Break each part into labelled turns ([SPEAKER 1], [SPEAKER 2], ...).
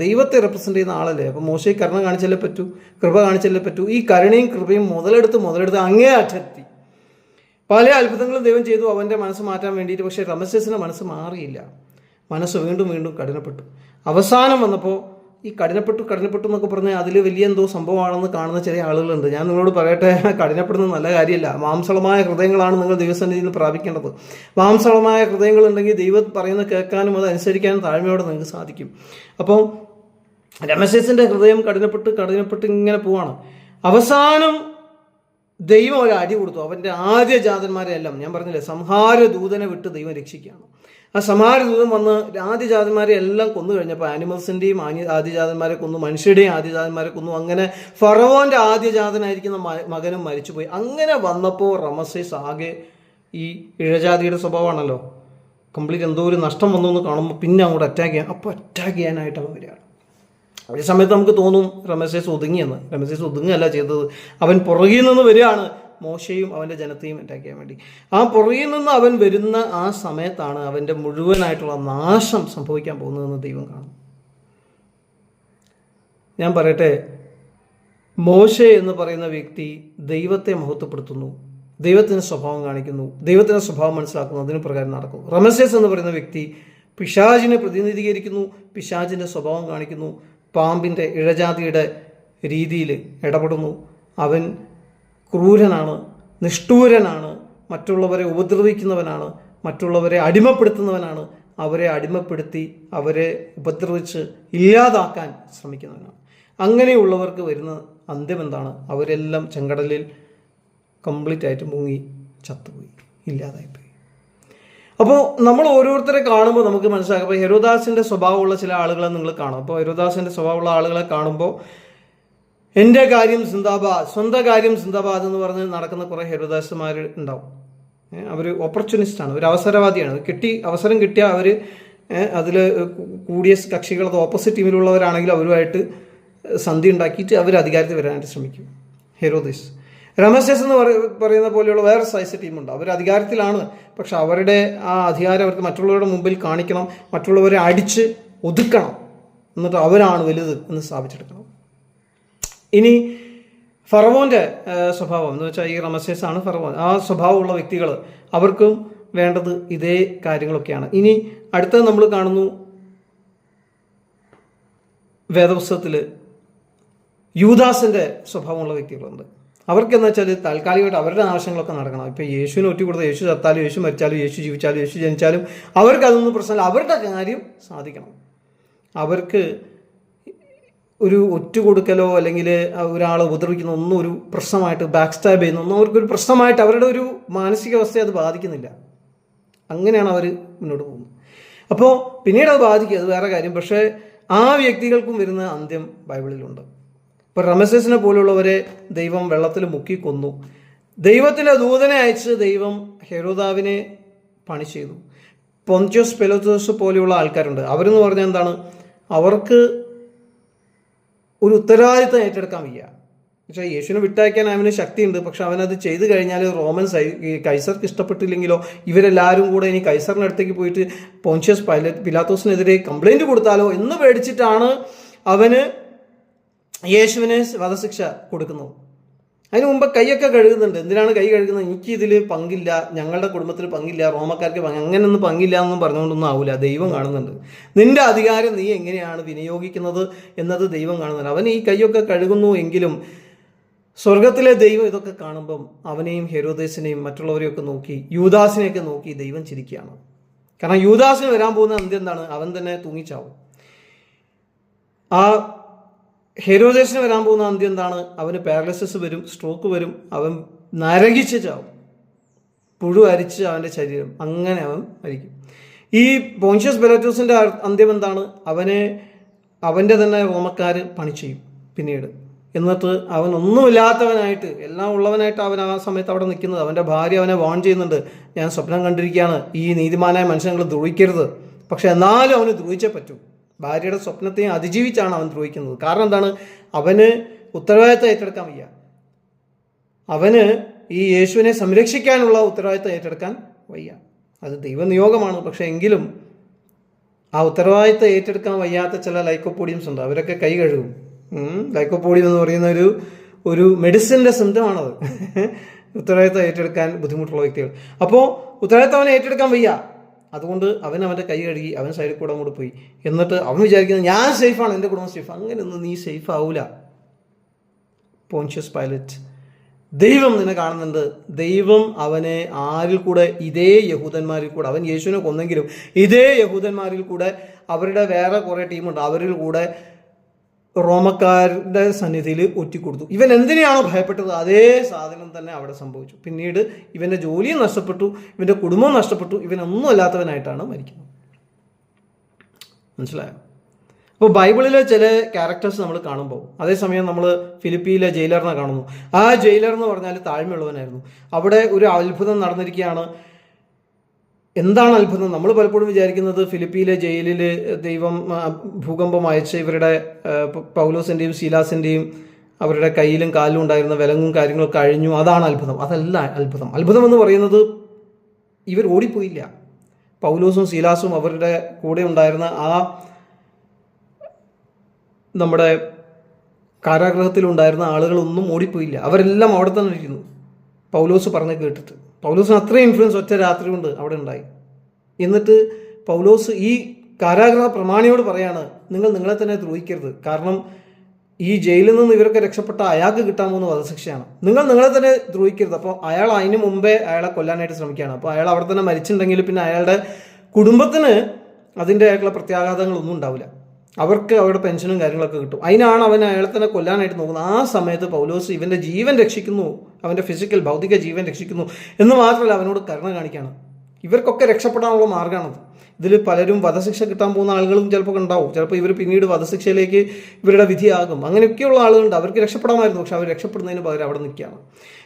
[SPEAKER 1] ദൈവത്തെ റെപ്രസെൻ്റ് ചെയ്യുന്ന ആളല്ലേ. അപ്പോൾ മോശെ കരുണ കാണിച്ചല്ലേ പറ്റൂ, കൃപ കാണിച്ചല്ലേ പറ്റൂ. ഈ കരുണയും കൃപയും മുതലെടുത്ത് അങ്ങേ അറ്റത്തി പല അത്ഭുതങ്ങളും ദൈവം ചെയ്തു അവൻ്റെ മനസ്സ് മാറ്റാൻ വേണ്ടിയിട്ട്. പക്ഷേ റമസേസിൻ്റെ മനസ്സ് മാറിയില്ല. മനസ്സ് വീണ്ടും വീണ്ടും കഠിനപ്പെട്ടു. അവസാനം വന്നപ്പോൾ ഈ കഠിനപ്പെട്ടു എന്നൊക്കെ പറഞ്ഞാൽ അതിൽ വലിയ എന്തോ സംഭവമാണെന്ന് കാണുന്ന ചില ആളുകളുണ്ട്. ഞാൻ നിങ്ങളോട് പറയട്ടെ, കഠിനപ്പെടുന്നത് നല്ല കാര്യമല്ല. മാംസളമായ ഹൃദയങ്ങളാണ് നിങ്ങൾ ദൈവസന്നിധിയിൽ നിന്ന് പ്രാപിക്കേണ്ടത്. മാംസളമായ ഹൃദയങ്ങളുണ്ടെങ്കിൽ ദൈവം പറയുന്നത് കേൾക്കാനും അത് അനുസരിക്കാനും താഴ്മയോടെ നിങ്ങൾക്ക് സാധിക്കും. അപ്പോൾ രമേശേസിൻ്റെ ഹൃദയം കഠിനപ്പെട്ട് ഇങ്ങനെ പോവാണ്. അവസാനം ദൈവം ഒരു അടി കൊടുത്തു. അവൻ്റെ ആദ്യജാതന്മാരെ എല്ലാം, ഞാൻ പറഞ്ഞില്ലേ, സംഹാര ദൂതനെ വിട്ട് ദൈവം രക്ഷിക്കുകയാണ്. ആ സംഹാരദൂതൻ വന്ന് ആദ്യജാതന്മാരെ എല്ലാം കൊന്നു കഴിഞ്ഞപ്പോൾ ആനിമൽസിൻ്റെയും ആദ്യജാതന്മാരെ കൊന്നു, മനുഷ്യരുടെയും ആദ്യജാതന്മാരെ കൊന്നു. അങ്ങനെ ഫറവോൻ്റെ ആദ്യജാതനായിരിക്കുന്ന മകനും മരിച്ചുപോയി. അങ്ങനെ വന്നപ്പോൾ റമസേസ് ആകെ, ഈ ഇഴജാതിയുടെ സ്വഭാവമാണല്ലോ, കംപ്ലീറ്റ് എന്തോ ഒരു നഷ്ടം വന്നു എന്ന് കാണുമ്പോൾ പിന്നെ അങ്ങോട്ട് അറ്റാക്ക് ചെയ്യാനായിട്ട് അവൻ വരികയാണ്. അതേ സമയത്ത് നമുക്ക് തോന്നും റമസേസ് ഒതുങ്ങിയെന്ന്. റമസേസ് ഒതുങ്ങുകയല്ല ചെയ്തത്, അവൻ പുറകിൽ നിന്ന് വരികയാണ് മോശയും അവൻ്റെ ജനത്തെയും അറ്റാക്ക് ചെയ്യാൻ വേണ്ടി. ആ പുറകിൽ നിന്ന് അവൻ വരുന്ന ആ സമയത്താണ് അവൻ്റെ മുഴുവനായിട്ടുള്ള നാശം സംഭവിക്കാൻ പോകുന്നതെന്ന് ദൈവം കാണും. ഞാൻ പറയട്ടെ, മോശെ എന്ന് പറയുന്ന വ്യക്തി ദൈവത്തെ മഹത്വപ്പെടുത്തുന്നു, ദൈവത്തിൻ്റെ സ്വഭാവം കാണിക്കുന്നു, ദൈവത്തിൻ്റെ സ്വഭാവം മനസ്സിലാക്കുന്നു, അതിന് പ്രകാരം നടക്കുന്നു. റമസേസ് എന്ന് പറയുന്ന വ്യക്തി പിശാചിനെ പ്രതിനിധീകരിക്കുന്നു, പിശാചിൻ്റെ സ്വഭാവം കാണിക്കുന്നു, പാമ്പിൻ്റെ ഇഴജാതിയുടെ രീതിയിൽ ഇടപെടുന്നു. അവൻ ക്രൂരനാണ്, നിഷ്ഠൂരനാണ്, മറ്റുള്ളവരെ ഉപദ്രവിക്കുന്നവനാണ്, മറ്റുള്ളവരെ അടിമപ്പെടുത്തുന്നവനാണ്, അവരെ അടിമപ്പെടുത്തി അവരെ ഉപദ്രവിച്ച് ഇല്ലാതാക്കാൻ ശ്രമിക്കുന്നവനാണ്. അങ്ങനെയുള്ളവർക്ക് വരുന്ന അന്ത്യം എന്താണ്? അവരെല്ലാം ചെങ്കടലിൽ കംപ്ലീറ്റ് ആയിട്ട് മുങ്ങി ചത്തുപോയി, ഇല്ലാതായിപ്പോയി. അപ്പോൾ നമ്മൾ ഓരോരുത്തരെ കാണുമ്പോൾ നമുക്ക് മനസ്സിലാക്കാം. അപ്പോൾ ഹെരോദാസിൻ്റെ സ്വഭാവമുള്ള ചില ആളുകളെ നിങ്ങൾ കാണും. അപ്പോൾ ഹെരോദാസിൻ്റെ സ്വഭാവമുള്ള ആളുകളെ കാണുമ്പോൾ എൻ്റെ കാര്യം സിന്ദാബാദ്, സ്വന്തം കാര്യം സിന്ദാബാദ് എന്ന് പറഞ്ഞ് നടക്കുന്ന കുറേ ഹെരോദാസുമാർ ഉണ്ടാവും. അവർ ഓപ്പർച്യൂണിസ്റ്റാണ്, ഒരു അവസരവാദിയാണ്. അവസരം കിട്ടിയാൽ അവർ അതിൽ കൂടിയ കക്ഷികൾ, അത് ഓപ്പോസിറ്റ് ടീമിലുള്ളവരാണെങ്കിൽ അവരുമായിട്ട് സന്ധി ഉണ്ടാക്കിയിട്ട് അവർ അധികാരത്തിൽ വരാനായിട്ട് ശ്രമിക്കും. ഹെരോദാസ്. റമസേസ് എന്ന് പറയുന്ന പോലെയുള്ള വേറെ സൈസ് ടീമുണ്ട്. അവർ അധികാരത്തിലാണ്, പക്ഷെ അവരുടെ ആ അധികാരം അവർക്ക് മറ്റുള്ളവരുടെ മുമ്പിൽ കാണിക്കണം, മറ്റുള്ളവരെ അടിച്ച് ഒതുക്കണം, എന്നിട്ട് അവരാണ് വലുത് എന്ന് സ്ഥാപിച്ചെടുക്കണം. ഇനി ഫറവോൻ്റെ സ്വഭാവം എന്ന് വെച്ചാൽ ഈ റമസേസ് ആണ് ഫറവോൻ. ആ സ്വഭാവമുള്ള വ്യക്തികൾ, അവർക്കും വേണ്ടത് ഇതേ കാര്യങ്ങളൊക്കെയാണ്. ഇനി അടുത്തത് നമ്മൾ കാണുന്നു, വേദപുസ്തകത്തിൽ യൂദാസിൻ്റെ സ്വഭാവമുള്ള വ്യക്തികളുണ്ട്. അവർക്കെന്ന് വെച്ചാൽ താൽക്കാലികമായിട്ട് അവരുടെ ആവശ്യങ്ങളൊക്കെ നടക്കണം. ഇപ്പോൾ യേശുവിന് ഒറ്റ കൊടുത്താൽ യേശു ചത്താലും യേശു മരിച്ചാലും യേശു ജീവിച്ചാലും യേശു ജനിച്ചാലും അവർക്കതൊന്നും പ്രശ്നമില്ല. അവരുടെ കാര്യം സാധിക്കണം. അവർക്ക് ഒരു ഒറ്റുകൊടുക്കലോ അല്ലെങ്കിൽ ഒരാളെ ഉപദ്രവിക്കുന്ന ഒന്നും ഒരു പ്രശ്നമായിട്ട്, ബാക്ക് സ്റ്റാബ് ചെയ്യുന്ന ഒന്നും അവർക്കൊരു പ്രശ്നമായിട്ട് അവരുടെ ഒരു മാനസികാവസ്ഥയെ അത് ബാധിക്കുന്നില്ല. അങ്ങനെയാണ് അവർ മുന്നോട്ട് പോകുന്നത്. അപ്പോൾ പിന്നീട് അത് ബാധിക്കുക, അത് വേറെ കാര്യം. പക്ഷേ ആ വ്യക്തികൾക്കും വരുന്ന അന്ത്യം ബൈബിളിലുണ്ട്. ഇപ്പോൾ റമസേസിനെ പോലുള്ളവരെ ദൈവം വെള്ളത്തിൽ മുക്കി കൊന്നു. ദൈവത്തിൻ്റെ ദൂതനെ അയച്ച് ദൈവം ഹെരോദാവിനെ പണി ചെയ്തു. പൊന്തിയോസ് പീലാത്തോസ് പോലെയുള്ള ആൾക്കാരുണ്ട്. അവരെന്ന് പറഞ്ഞാൽ എന്താണ്? അവർക്ക് ഒരു ഉത്തരവാദിത്തം ഏറ്റെടുക്കാൻ വയ്യ. പക്ഷേ യേശുവിനെ വിട്ടയക്കാൻ അവന് ശക്തിയുണ്ട്. പക്ഷെ അവനത് ചെയ്തു കഴിഞ്ഞാൽ റോമൻ കൈസർക്ക് ഇഷ്ടപ്പെട്ടില്ലെങ്കിലോ, ഇവരെല്ലാവരും കൂടെ ഇനി കൈസറിൻ്റെ അടുത്തേക്ക് പോയിട്ട് പൊന്തിയോസ് പീലാത്തോസിനെതിരെ കംപ്ലൈൻറ്റ് കൊടുത്താലോ എന്ന് പേടിച്ചിട്ടാണ് അവന് യേശുവിന് വധശിക്ഷ കൊടുക്കുന്നത്. അതിന് മുമ്പ് കൈയൊക്കെ കഴുകുന്നുണ്ട്. എന്തിനാണ് കൈ കഴുകുന്നത്? എനിക്കിതിൽ പങ്കില്ല, ഞങ്ങളുടെ കുടുംബത്തിൽ പങ്കില്ല, റോമക്കാർക്ക് അങ്ങനെയൊന്നും പങ്കില്ല എന്നും പറഞ്ഞുകൊണ്ടൊന്നും ആവില്ല. ദൈവം കാണുന്നുണ്ട്. നിന്റെ അധികാരം നീ എങ്ങനെയാണ് വിനിയോഗിക്കുന്നത് എന്നത് ദൈവം കാണുന്നുണ്ട്. അവൻ ഈ കൈയൊക്കെ കഴുകുന്നു എങ്കിലും സ്വർഗത്തിലെ ദൈവം ഇതൊക്കെ കാണുമ്പം അവനെയും ഹെരോദേസിനെയും മറ്റുള്ളവരെയൊക്കെ നോക്കി, യൂദാസിനെയൊക്കെ നോക്കി ദൈവം ചിരിക്കുകയാണ്. കാരണം യൂദാസിന് വരാൻ പോകുന്ന അന്ത്യം എന്താണ്? അവൻ തന്നെ തൂങ്ങിച്ചാവും. ആ ഹെരോദേസിന് വരാൻ പോകുന്ന അന്ത്യം എന്താണ്? അവന് പാരലിസിസ് വരും, സ്ട്രോക്ക് വരും, അവൻ നരകിച്ച് ചാവും, പുഴു അരിച്ച് അവൻ്റെ ശരീരം, അങ്ങനെ അവൻ മരിക്കും. ഈ പോന്തിയോസ് പീലാത്തോസിൻ്റെ അന്ത്യം എന്താണ്? അവൻ്റെ തന്നെ റോമക്കാർ പണി ചെയ്യും പിന്നീട്. എന്നിട്ട് അവൻ ഒന്നുമില്ലാത്തവനായിട്ട്, എല്ലാം ഉള്ളവനായിട്ട് അവൻ ആ സമയത്ത് അവിടെ നിൽക്കുന്നത്. അവൻ്റെ ഭാര്യ അവനെ വാൺ ചെയ്യുന്നുണ്ട്, ഞാൻ സ്വപ്നം കണ്ടിരിക്കുകയാണ്, ഈ നീതിമാനായ മനുഷ്യങ്ങൾ ദ്രോഹിക്കരുത്. പക്ഷെ എന്നാലും അവന് ദ്രോഹിച്ചേ പറ്റൂ. ഭാര്യയുടെ സ്വപ്നത്തെ അതിജീവിച്ചാണ് അവൻ ദ്രോഹിക്കുന്നത്. കാരണം എന്താണ്? അവന് ഉത്തരവാദിത്തം ഏറ്റെടുക്കാൻ വയ്യ. അവന് ഈ യേശുവിനെ സംരക്ഷിക്കാനുള്ള ഉത്തരവാദിത്തം ഏറ്റെടുക്കാൻ വയ്യ. അത് ദൈവനിയോഗമാണ്. പക്ഷെ എങ്കിലും ആ ഉത്തരവാദിത്തം ഏറ്റെടുക്കാൻ വയ്യാത്ത ചില ലൈക്കോപോഡിയംസ് ഉണ്ട്. അവരൊക്കെ കൈ കഴുകും. ലൈക്കോപോഡിയം എന്ന് പറയുന്ന ഒരു മെഡിസിൻ്റെ സിംറ്റമാണത്. ഉത്തരവാദിത്തം ഏറ്റെടുക്കാൻ ബുദ്ധിമുട്ടുള്ള വ്യക്തികൾ. അപ്പോൾ ഉത്തരവാദിത്തം അവനെ ഏറ്റെടുക്കാൻ വയ്യ. അതുകൊണ്ട് അവൻ്റെ കൈ കഴുകി അവൻ സൈഡിൽ കൂടെ അങ്ങോട്ട് പോയി. എന്നിട്ട് അവൻ വിചാരിക്കുന്നത് ഞാൻ സേഫാണ്, എൻ്റെ കുടുംബം സേഫ്. അങ്ങനെയൊന്നും നീ സേഫ് ആവൂല. പോൻഷ്യസ് പൈലറ്റ്, ദൈവം നിന്നെ കാണുന്നുണ്ട്. ദൈവം അവനെ ആരിൽ കൂടെ? ഇതേ യഹൂദന്മാരിൽ കൂടെ. അവൻ യേശുവിനെ കൊന്നെങ്കിലും ഇതേ യഹൂദന്മാരിൽ കൂടെ അവരുടെ വേറെ കുറേ ടീമുണ്ട്, അവരിൽ കൂടെ റോമക്കാരുടെ സന്നിധിയിൽ ഒറ്റിക്കൊടുത്തു. ഇവൻ എന്തിനെയാണോ ഭയപ്പെട്ടത് അതേ സാധനം തന്നെ അവിടെ സംഭവിച്ചു. പിന്നീട് ഇവൻ്റെ ജോലിയും നഷ്ടപ്പെട്ടു, ഇവൻ്റെ കുടുംബവും നഷ്ടപ്പെട്ടു. ഇവനൊന്നും അല്ലാത്തവനായിട്ടാണ് മരിക്കുന്നത്. മനസ്സിലായോ? അപ്പോൾ ബൈബിളിലെ ചില ക്യാരക്ടേഴ്സ് നമ്മൾ കാണുമ്പോൾ, അതേസമയം നമ്മൾ ഫിലിപ്പിയിലെ ജയിലറിനെ കാണുന്നു. ആ ജയിലർ എന്ന് പറഞ്ഞാൽ താഴ്മയുള്ളവനായിരുന്നു. അവിടെ ഒരു അത്ഭുതം നടന്നിരിക്കുകയാണ്. എന്താണ് അത്ഭുതം? നമ്മൾ പലപ്പോഴും വിചാരിക്കുന്നത് ഫിലിപ്പിയിലെ ജയിലിൽ ദൈവം ഭൂകമ്പം അയച്ച് ഇവരുടെ പൗലോസിൻ്റെയും ശീലാസിൻ്റെയും അവരുടെ കയ്യിലും കാലിലും ഉണ്ടായിരുന്ന വിലങ്ങും കാര്യങ്ങളൊക്കെ അഴിഞ്ഞു, അതാണ് അത്ഭുതം. അതല്ല അത്ഭുതം. അത്ഭുതം എന്ന് പറയുന്നത് ഇവർ ഓടിപ്പോയില്ല. പൗലോസും ശീലാസും അവരുടെ കൂടെ ഉണ്ടായിരുന്ന ആ നമ്മുടെ കാരാഗൃഹത്തിലുണ്ടായിരുന്ന ആളുകളൊന്നും ഓടിപ്പോയില്ല. അവരെല്ലാം അവിടെ തന്നെ ഇരിക്കുന്നു, പൗലോസ് പറഞ്ഞ് കേട്ടിട്ട്. പൗലോസിന് അത്രയും ഇൻഫ്ലുവൻസ് ഒറ്റ രാത്രി കൊണ്ട് അവിടെ ഉണ്ടായി. എന്നിട്ട് പൗലോസ് ഈ കാരാഗൃഹ പ്രമാണിയോട് പറയാണ്, നിങ്ങൾ നിങ്ങളെ തന്നെ ദ്രോഹിക്കരുത്. കാരണം ഈ ജയിലിൽ നിന്ന് ഇവരൊക്കെ രക്ഷപ്പെട്ട അയാൾക്ക് കിട്ടാൻ പോകുന്ന വധശിക്ഷയാണ്. നിങ്ങൾ നിങ്ങളെ തന്നെ ദ്രോഹിക്കരുത്. അപ്പോൾ അയാൾ അതിന് മുമ്പേ അയാളെ കൊല്ലാനായിട്ട് ശ്രമിക്കുകയാണ്. അപ്പോൾ അയാൾ അവിടെ തന്നെ മരിച്ചിട്ടുണ്ടെങ്കിൽ പിന്നെ അയാളുടെ കുടുംബത്തിന് അതിൻ്റെ ആയിട്ടുള്ള പ്രത്യാഘാതങ്ങളൊന്നും ഉണ്ടാവില്ല. അവർക്ക് അവരുടെ പെൻഷനും കാര്യങ്ങളൊക്കെ കിട്ടും. അതിനാണ് അവൻ അയാളെ തന്നെ കൊല്ലാനായിട്ട് നോക്കുന്നത്. ആ സമയത്ത് പൗലോസ് ഇവൻ്റെ ജീവൻ രക്ഷിക്കുന്നു, അവൻ്റെ ഫിസിക്കൽ ഭൗതിക ജീവൻ രക്ഷിക്കുന്നു എന്ന് മാത്രമല്ല അവനോട് കരുണ കാണിക്കുകയാണ്. ഇവർക്കൊക്കെ രക്ഷപ്പെടാനുള്ള മാർഗ്ഗമാണത്. ഇതിൽ പലരും വധശിക്ഷ കിട്ടാൻ പോകുന്ന ആളുകളും ചിലപ്പോൾ ഉണ്ടാവും. ചിലപ്പോൾ ഇവർ പിന്നീട് വധശിക്ഷയിലേക്ക് ഇവരുടെ വിധിയാകും. അങ്ങനെയൊക്കെയുള്ള ആളുകളുണ്ട്. അവർക്ക് രക്ഷപ്പെടാമായിരുന്നു, പക്ഷെ അവർ രക്ഷപ്പെടുന്നതിന് പകരം അവിടെ നിൽക്കുകയാണ്.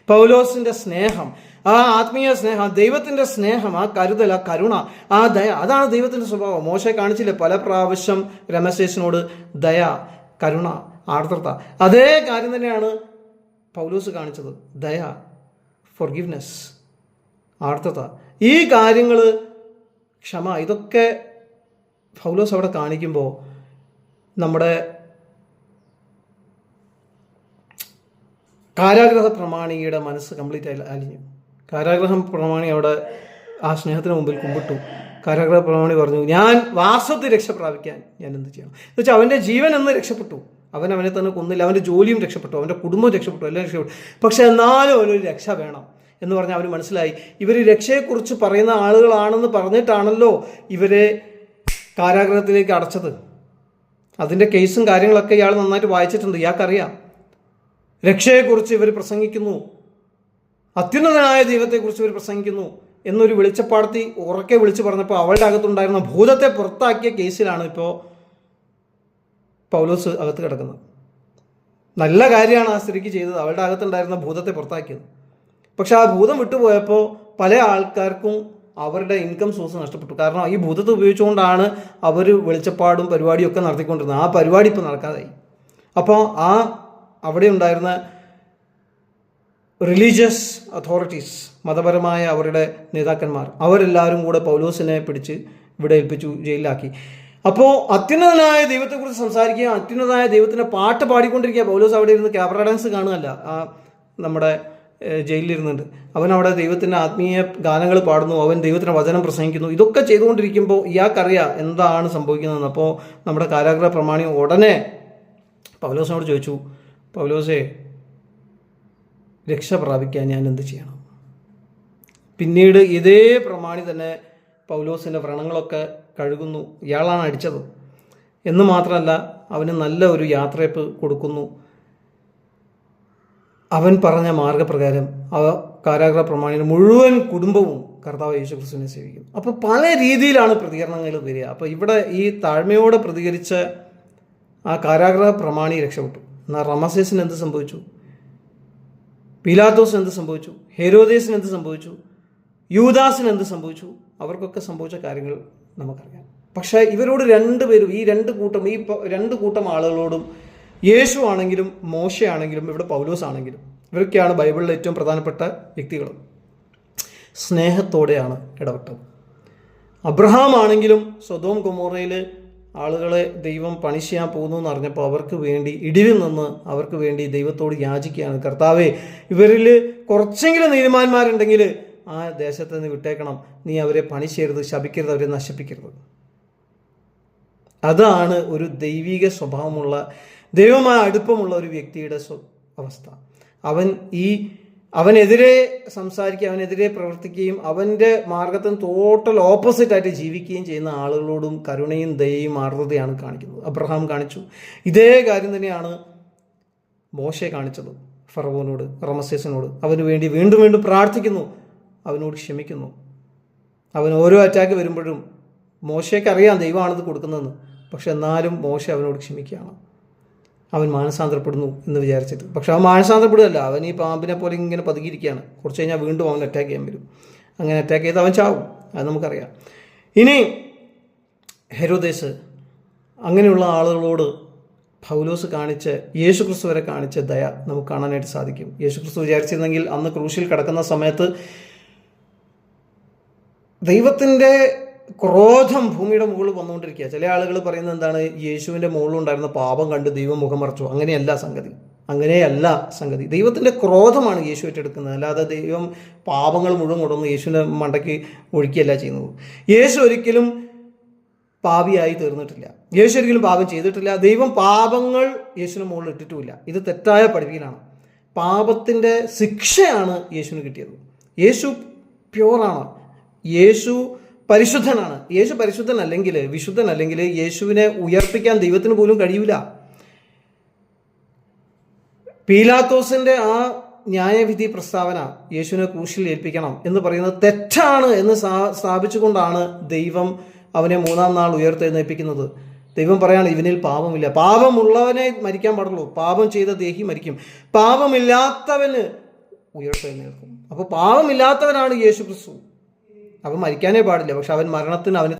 [SPEAKER 1] പൗലോസിൻ്റെ സ്നേഹം, ആ ആത്മീയ സ്നേഹം, ദൈവത്തിൻ്റെ സ്നേഹം, ആ കരുതൽ, ആ കരുണ, ആ ദയ, അതാണ് ദൈവത്തിൻ്റെ സ്വഭാവം. മോശെ കാണിച്ചില്ലേ പല പ്രാവശ്യം രമേശേസിനോട്? ദയ, കരുണ, ആർദ്രത. അതേ കാര്യം തന്നെയാണ് പൗലോസ് കാണിച്ചത്. ദയ, ഫോർഗിവ്നെസ്, ആർദ്രത, ഈ കാര്യങ്ങൾ, ക്ഷമ, ഇതൊക്കെ പൗലോസ് അവിടെ കാണിക്കുമ്പോൾ നമ്മുടെ കാരാഗ്രഹ പ്രമാണിയുടെ മനസ്സ് കംപ്ലീറ്റ് അലിഞ്ഞു. കാരാഗ്രഹ പ്രമാണി അവിടെ ആ സ്നേഹത്തിന് മുമ്പിൽ കുമ്പിട്ടു. കാരാഗ്രഹ പ്രമാണി പറഞ്ഞു, ഞാൻ വാസത്തിൽ രക്ഷ പ്രാപിക്കാൻ ഞാൻ എന്ത് ചെയ്യണം എന്ന് വെച്ചാൽ അവൻ്റെ ജീവൻ എന്ന് രക്ഷപ്പെട്ടു. അവനെ തന്നെ കൊന്നില്ല. അവൻ്റെ ജോലിയും രക്ഷപ്പെട്ടു, അവൻ്റെ കുടുംബവും രക്ഷപ്പെട്ടു, എല്ലാം രക്ഷപ്പെട്ടു. പക്ഷെ എന്നാലും അവനൊരു രക്ഷ വേണം എന്ന് പറഞ്ഞാൽ അവന് മനസ്സിലായി, ഇവർ രക്ഷയെക്കുറിച്ച് പറയുന്ന ആളുകളാണെന്ന് പറഞ്ഞിട്ടാണല്ലോ ഇവരെ കാരാഗ്രഹത്തിലേക്ക് അടച്ചത്. അതിൻ്റെ കേസും കാര്യങ്ങളൊക്കെ ഇയാൾ നന്നായിട്ട് വായിച്ചിട്ടുണ്ട്. ഇയാൾക്കറിയാം രക്ഷയെക്കുറിച്ച് ഇവർ പ്രസംഗിക്കുന്നു, അത്യുന്നതനായ ദൈവത്തെക്കുറിച്ച് ഇവർ പ്രസംഗിക്കുന്നു എന്നൊരു വെളിച്ചപ്പാടത്തി ഉറക്കെ വിളിച്ചു പറഞ്ഞപ്പോൾ അവളുടെ അകത്തുണ്ടായിരുന്ന ഭൂതത്തെ പുറത്താക്കിയ കേസിലാണ് ഇപ്പോൾ പൗലോസ് അകത്ത് കിടക്കുന്നത്. നല്ല കാര്യമാണ് ആ സ്ത്രീക്ക് ചെയ്തത്, അവളുടെ അകത്തുണ്ടായിരുന്ന ഭൂതത്തെ പുറത്താക്കിയത്. പക്ഷെ ആ ഭൂതം വിട്ടുപോയപ്പോൾ പല ആൾക്കാർക്കും അവരുടെ ഇൻകം സോഴ്സ് നഷ്ടപ്പെട്ടു. കാരണം ഈ ഭൂതത്തെ ഉപയോഗിച്ചുകൊണ്ടാണ് അവർ വെളിച്ചപ്പാടും പരിപാടിയും ഒക്കെ നടത്തിക്കൊണ്ടിരുന്നത്. ആ പരിപാടി ഇപ്പോൾ നടക്കാതായി. അപ്പോൾ അവിടെ ഉണ്ടായിരുന്ന റിലീജിയസ് അതോറിറ്റീസ്, മതപരമായ അവരുടെ നേതാക്കന്മാർ, അവരെല്ലാവരും കൂടെ പൗലോസിനെ പിടിച്ച് ഇവിടെ ഏൽപ്പിച്ചു, ജയിലിലാക്കി. അപ്പോൾ അത്യുന്നതനായ ദൈവത്തെക്കുറിച്ച് സംസാരിക്കുക, അത്യുന്നതനായ ദൈവത്തിൻ്റെ പാട്ട് പാടിക്കൊണ്ടിരിക്കുക. പൗലോസ് അവിടെ ഇരുന്ന് ക്യാമറ ഡാൻസ് കാണുകയല്ല, നമ്മുടെ ജയിലിലിരുന്നുണ്ട്. അവൻ അവിടെ ദൈവത്തിൻ്റെ ആത്മീയ ഗാനങ്ങൾ പാടുന്നു, അവൻ ദൈവത്തിൻ്റെ വചനം പ്രസംഗിക്കുന്നു. ഇതൊക്കെ ചെയ്തുകൊണ്ടിരിക്കുമ്പോൾ ഇയാൾക്കറിയാം എന്താണ് സംഭവിക്കുന്നതെന്ന്. അപ്പോൾ നമ്മുടെ കാരാഗ്രഹ പ്രമാണി ഉടനെ പൗലോസിനോട് ചോദിച്ചു, പൗലോസേ, രക്ഷ പ്രാപിക്കാൻ ഞാൻ എന്ത് ചെയ്യണം? പിന്നീട് ഇതേ പ്രമാണി തന്നെ പൗലോസിൻ്റെ വ്രണങ്ങളൊക്കെ കഴുകുന്നു. ഇയാളാണ് അടിച്ചത് എന്ന് മാത്രമല്ല, അവന് നല്ല ഒരു യാത്രയപ്പ് കൊടുക്കുന്നു. അവൻ പറഞ്ഞ മാർഗപ്രകാരം ആ കാരാഗ്രഹ പ്രമാണിയുടെ മുഴുവൻ കുടുംബവും കർത്താവ് യേശുക്രിസ്തുവിനെ സേവിക്കും. അപ്പോൾ പല രീതിയിലാണ് പ്രതികരണങ്ങൾ വരിക. അപ്പോൾ ഇവിടെ ഈ താഴ്മയോടെ പ്രതികരിച്ച ആ കാരാഗ്രഹ പ്രമാണി രക്ഷപ്പെട്ടു. എന്നാൽ റമസേസിന് എന്ത് സംഭവിച്ചു? പീലാത്തോസിന് എന്ത് സംഭവിച്ചു? ഹെരോദേസിന് എന്ത് സംഭവിച്ചു? യൂദാസിന് എന്ത് സംഭവിച്ചു? അവർക്കൊക്കെ സംഭവിച്ച കാര്യങ്ങൾ നമുക്കറിയാം. പക്ഷേ ഇവരോട് രണ്ടുപേരും, ഈ രണ്ട് കൂട്ടം ആളുകളോടും, യേശു ആണെങ്കിലും മോശയാണെങ്കിലും ഇവിടെ പൗലോസ് ആണെങ്കിലും, ഇവരൊക്കെയാണ് ബൈബിളിലെ ഏറ്റവും പ്രധാനപ്പെട്ട വ്യക്തികൾ, സ്നേഹത്തോടെയാണ് ഇടപെട്ടത്. അബ്രഹാം ആണെങ്കിലും സൊദോം ഗൊമോറയിൽ ആളുകളെ ദൈവം പണിഷ് ചെയ്യാൻ പോകുന്നു എന്ന് അറിഞ്ഞപ്പോൾ അവർക്ക് വേണ്ടി ഇടിവിൽ നിന്ന് അവർക്ക് വേണ്ടി ദൈവത്തോട് യാചിക്കുകയാണ്, കർത്താവേ, ഇവരിൽ കുറച്ചെങ്കിലും നീതിമാന്മാരുണ്ടെങ്കിൽ ആ ദേശത്ത് നിന്ന് വിട്ടേക്കണം, നീ അവരെ പണിഷ് ചെയ്യരുത്, ശപിക്കരുത്, അവരെ നശിപ്പിക്കരുത്. അതാണ് ഒരു ദൈവിക സ്വഭാവമുള്ള, ദൈവമായ അടുപ്പമുള്ള ഒരു വ്യക്തിയുടെ അവസ്ഥ. അവനെതിരെ സംസാരിക്കുകയും അവനെതിരെ പ്രവർത്തിക്കുകയും അവൻ്റെ മാർഗത്തിന് ടോട്ടൽ ഓപ്പോസിറ്റായിട്ട് ജീവിക്കുകയും ചെയ്യുന്ന ആളുകളോടും കരുണയും ദയയും ആർദ്രതയാണ് കാണിക്കുന്നത്. അബ്രഹാം കാണിച്ചു. ഇതേ കാര്യം തന്നെയാണ് മോശെ കാണിച്ചത് ഫറവോനോട്, റമസേസിനോട്. അവന് വേണ്ടി വീണ്ടും വീണ്ടും പ്രാർത്ഥിക്കുന്നു, അവനോട് ക്ഷമിക്കുന്നു. അവൻ ഓരോ അറ്റാക്ക് വരുമ്പോഴും മോശയ്ക്ക് അറിയാം ദൈവമാണത് കൊടുക്കുന്നതെന്ന്, പക്ഷെ എന്നാലും മോശെ അവനോട് ക്ഷമിക്കുകയാണ്. അവൻ മാനസാന്തരപ്പെടുന്നു എന്ന് വിചാരിച്ചിട്ട്. പക്ഷെ അവൻ മാനസാന്തരപ്പെടുകയല്ല, അവൻ ഈ പാമ്പിനെ പോലെ ഇങ്ങനെ പതുങ്ങിയിരിക്കുകയാണ്. കുറച്ച് കഴിഞ്ഞാൽ വീണ്ടും അവൻ അറ്റാക്ക് ചെയ്യാൻ വരും. അങ്ങനെ അറ്റാക്ക് ചെയ്ത് അവൻ ചാവും, അത് നമുക്കറിയാം. ഇനി ഹെരോദേസ്, അങ്ങനെയുള്ള ആളുകളോട് പൗലോസ് കാണിച്ച് യേശുക്രിസ്തു വരെ കാണിച്ച ദയ നമുക്ക് കാണാനായിട്ട് സാധിക്കും. യേശുക്രിസ്തു വിചാരിച്ചിരുന്നെങ്കിൽ അന്ന് ക്രൂശിൽ കിടക്കുന്ന സമയത്ത് ദൈവത്തിൻ്റെ ക്രോധം ഭൂമിയുടെ മുകളിൽ വന്നുകൊണ്ടിരിക്കുക. ചില ആളുകൾ പറയുന്നത് എന്താണ്, യേശുവിൻ്റെ മുകളിലുണ്ടായിരുന്ന പാപം കണ്ട് ദൈവം മുഖം മറച്ചു. അങ്ങനെയല്ല സംഗതി. ദൈവത്തിൻ്റെ ക്രോധമാണ് യേശു ഏറ്റെടുക്കുന്നത്, അല്ലാതെ ദൈവം പാപങ്ങൾ മുഴുവൻ കൊണ്ടുവന്ന് യേശുവിൻ്റെ മണ്ടയ്ക്ക് ഒഴുക്കിയല്ല ചെയ്യുന്നത്. യേശു ഒരിക്കലും പാപിയായി തീർന്നിട്ടില്ല, യേശു ഒരിക്കലും പാപം ചെയ്തിട്ടില്ല. ദൈവം പാപങ്ങൾ യേശുവിന് മുകളിൽ ഇട്ടിട്ടുമില്ല. ഇത് തെറ്റായ പഠിപ്പിക്കലാണ്. പാപത്തിൻ്റെ ശിക്ഷയാണ് യേശുവിന് കിട്ടിയത്. യേശു പ്യുവറാണ്, യേശു പരിശുദ്ധനാണ്. യേശു പരിശുദ്ധനല്ലെങ്കിൽ, വിശുദ്ധനല്ലെങ്കിൽ യേശുവിനെ ഉയർപ്പിക്കാൻ ദൈവത്തിന് പോലും കഴിയില്ല. പീലാത്തോസിന്റെ ആ ന്യായവിധി പ്രസ്താവന, യേശുവിനെ ക്രൂശിൽ ഏൽപ്പിക്കണം എന്ന് പറയുന്നത് തെറ്റാണ് എന്ന് സ്ഥാപിച്ചുകൊണ്ടാണ് ദൈവം അവനെ മൂന്നാം നാൾ ഉയർത്തെഴുന്നേൽപ്പിക്കുന്നത്. ദൈവം പറയാണ്, ഇവനിൽ പാപമില്ല. പാപമുള്ളവനെ മരിക്കാൻ പാടുള്ളൂ, പാപം ചെയ്ത ദേഹി മരിക്കും, പാപമില്ലാത്തവന് ഉയർത്തെഴുന്നേൽക്കും. അപ്പോൾ പാപമില്ലാത്തവനാണ് യേശു ക്രിസ്തു. അവൻ മരിക്കാനേ പാടില്ല, പക്ഷെ അവൻ മരണത്തിന് അവന്